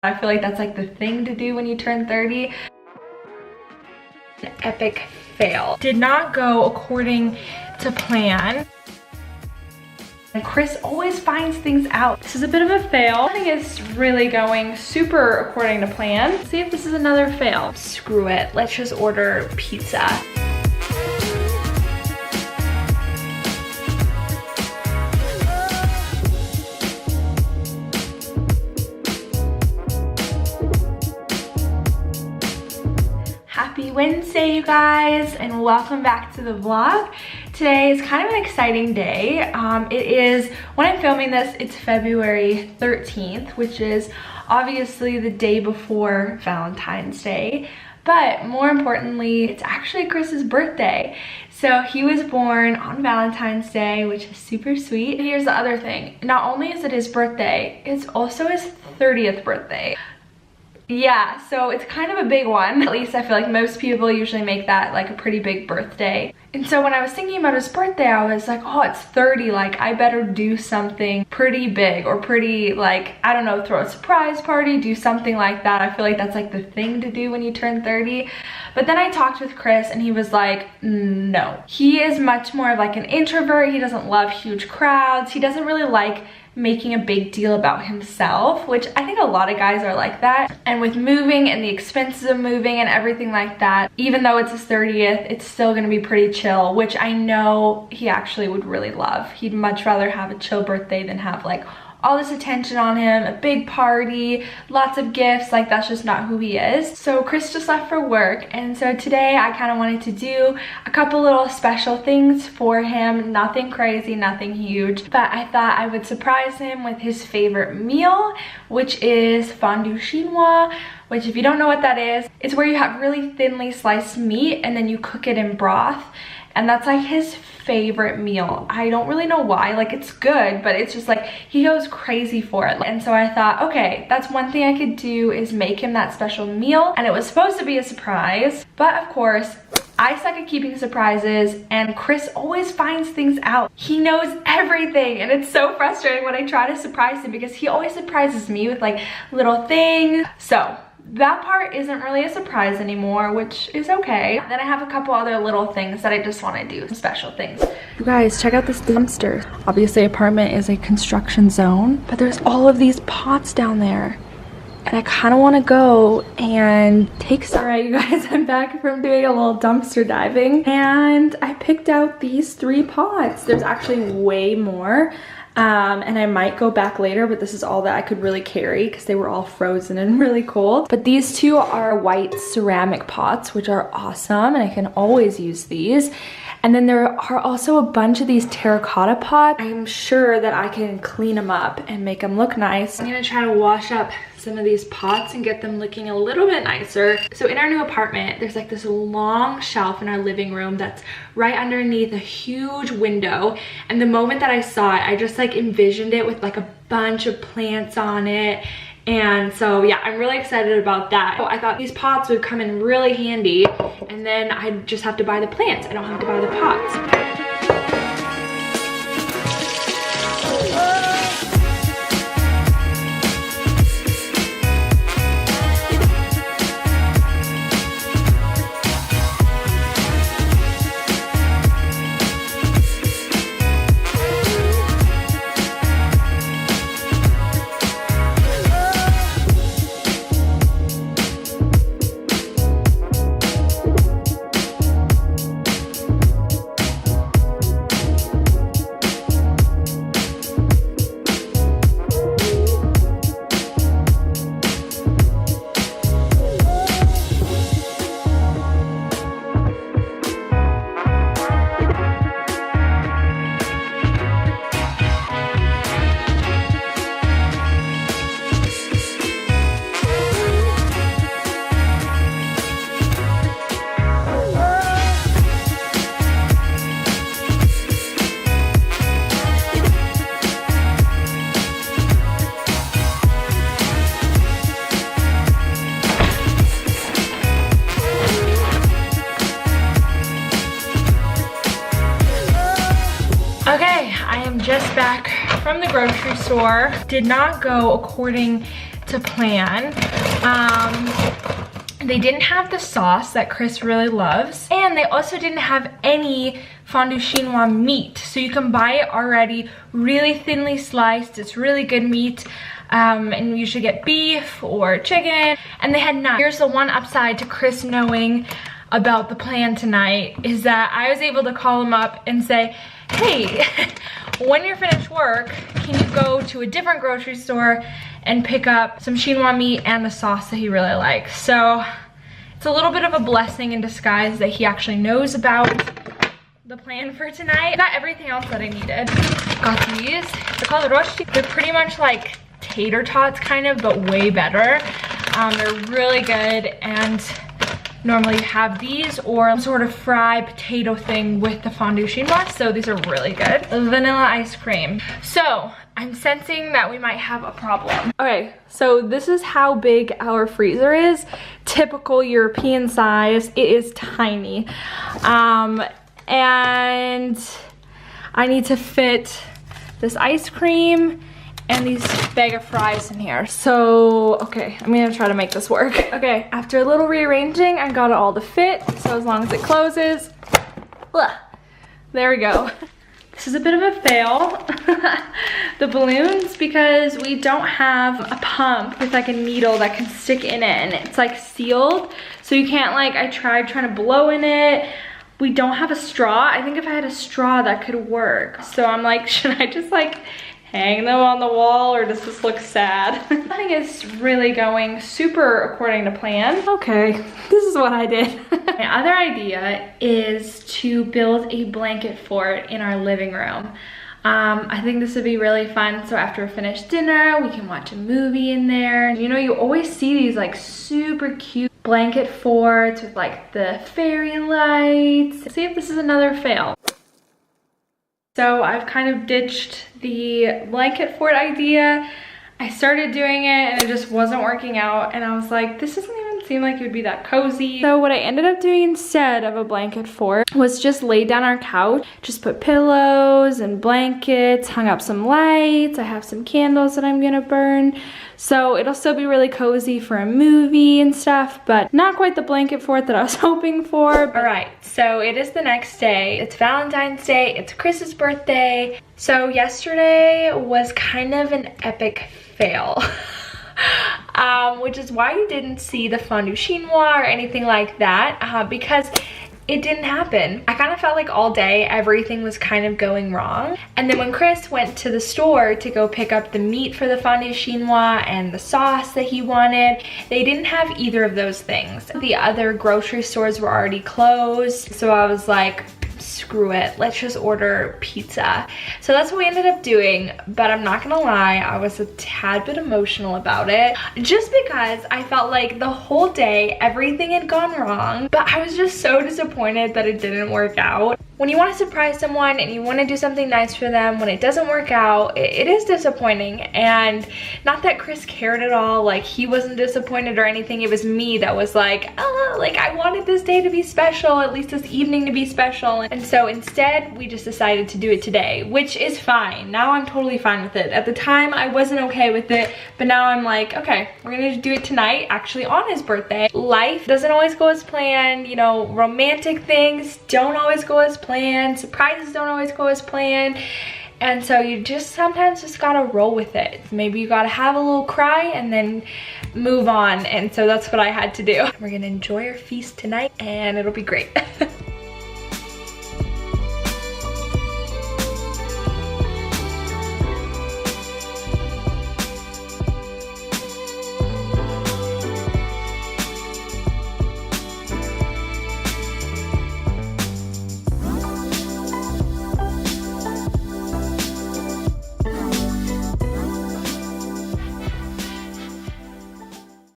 I feel like that's like the thing to do when you turn 30. An epic fail. Did not go according to plan. And Chris always finds things out. This is a bit of a fail. Nothing is really going super according to plan. Let's see if this is another fail. Screw it, let's just order pizza. Happy Wednesday, you guys, and welcome back to the vlog. Today is kind of an exciting day. It is, when I'm filming this, it's February 13th, which is obviously the day before Valentine's Day. But more importantly, it's actually Chris's birthday. So he was born on Valentine's Day, which is super sweet. Here's the other thing. Not only is it his birthday, it's also his 30th birthday. Yeah, so it's kind of a big one. At least I feel like most people usually make that like a pretty big birthday. And so when I was thinking about his birthday, I was like, oh, it's 30, like I better do something pretty big or pretty, like, I don't know, throw a surprise party, do something like that. I feel like that's like the thing to do when you turn 30. But then I talked with Chris and he was like, no. He is much more of like an introvert. He doesn't love huge crowds. He doesn't really like making a big deal about himself, which I think a lot of guys are like that. And with moving and the expenses of moving and everything like that, even though it's his 30th, it's still gonna be pretty chill, which I know he actually would really love. He'd much rather have a chill birthday than have like all this attention on him, a big party, lots of gifts. Like that's just not who he is. So Chris just left for work, and so today I kind of wanted to do a couple little special things for him. Nothing crazy, nothing huge, but I thought I would surprise him with his favorite meal, which is fondue chinois, which if you don't know what that is, it's where you have really thinly sliced meat and then you cook it in broth. And that's like his favorite meal. I don't really know why, like it's good, but it's just like he goes crazy for it. And so I thought, okay, that's one thing I could do, is make him that special meal. And it was supposed to be a surprise, but of course, I suck at keeping surprises and Chris always finds things out. He knows everything and it's so frustrating when I try to surprise him because he always surprises me with like little things. So that part isn't really a surprise anymore, which is okay. Then I have a couple other little things that I just want to do, special things. You guys, check out this dumpster. Obviously, apartment is a construction zone, but there's all of these pots down there. And I kind of want to go and take some. All right, you guys, I'm back from doing a little dumpster diving. And I picked out these 3 pots. There's actually way more. And I might go back later, but this is all that I could really carry because they were all frozen and really cold. But these 2 are white ceramic pots, which are awesome, and I can always use these. And then there are also a bunch of these terracotta pots. I'm sure that I can clean them up and make them look nice. I'm gonna try to wash up some of these pots and get them looking a little bit nicer. So in our new apartment, there's like this long shelf in our living room that's right underneath a huge window. And the moment that I saw it, I just like envisioned it with like a bunch of plants on it. And so yeah, I'm really excited about that. So I thought these pots would come in really handy, and then I just have to buy the plants. I don't have to buy the pots. Okay, I am just back from the grocery store. Did not go according to plan. They didn't have the sauce that Chris really loves, and they also didn't have any fondue chinois meat. So you can buy it already really thinly sliced. It's really good meat. And you should get beef or chicken, and they had none. Here's the one upside to Chris knowing about the plan tonight, is that I was able to call him up and say, hey, when you're finished work, can you go to a different grocery store and pick up some chinois meat and the sauce that he really likes. So it's a little bit of a blessing in disguise that he actually knows about the plan for tonight. Got everything else that I needed. Got these. They're called rosti. They're pretty much like tater tots kind of, but way better. They're really good, and normally you have these or some sort of fried potato thing with the fondue chinois, so these are really good. Vanilla ice cream. So I'm sensing that we might have a problem. Okay, so this is how big our freezer is. Typical European size. It is tiny. And I need to fit this ice cream and these bag of fries in here. So, okay, I'm gonna try to make this work. Okay, after a little rearranging, I got it all to fit. So as long as it closes, there we go. This is a bit of a fail, the balloons, because we don't have a pump with like a needle that can stick in it, and it's like sealed. So you can't like, I tried trying to blow in it. We don't have a straw. I think if I had a straw that could work. So I'm like, should I just like hang them on the wall, or does this look sad? Nothing is really going super according to plan. Okay, this is what I did. My other idea is to build a blanket fort in our living room. I think this would be really fun. So after we finish dinner, we can watch a movie in there. You know, you always see these like super cute blanket forts with like the fairy lights. Let's see if this is another fail. So I've kind of ditched the blanket fort idea. I started doing it and it just wasn't working out, and I was like, this doesn't even seem like it would be that cozy. So what I ended up doing instead of a blanket fort was just lay down our couch, just put pillows and blankets, hung up some lights. I have some candles that I'm gonna burn. So it'll still be really cozy for a movie and stuff, but not quite the blanket fort that I was hoping for. All right, so it is the next day. It's Valentine's Day, it's Chris's birthday. So yesterday was kind of an epic fail. Which is why you didn't see the fondue chinois or anything like that, because it didn't happen. I kind of felt like all day everything was kind of going wrong. And then when Chris went to the store to go pick up the meat for the fondue chinois and the sauce that he wanted, they didn't have either of those things. The other grocery stores were already closed, so I was like, screw it, let's just order pizza. So that's what we ended up doing, but I'm not gonna lie, I was a tad bit emotional about it, just because I felt like the whole day everything had gone wrong, but I was just so disappointed that it didn't work out. When you want to surprise someone and you want to do something nice for them, when it doesn't work out, it is disappointing. And not that Chris cared at all, like he wasn't disappointed or anything. It was me that was like, oh, like I wanted this day to be special, at least this evening to be special. And so instead we just decided to do it today, which is fine. Now I'm totally fine with it. At the time I wasn't okay with it, but now I'm like, okay, we're gonna do it tonight, actually on his birthday. Life doesn't always go as planned, you know, romantic things don't always go as planned, surprises don't always go as planned, and so you just sometimes just gotta roll with it. Maybe you gotta have a little cry and then move on, and so that's what I had to do. We're gonna enjoy our feast tonight and it'll be great.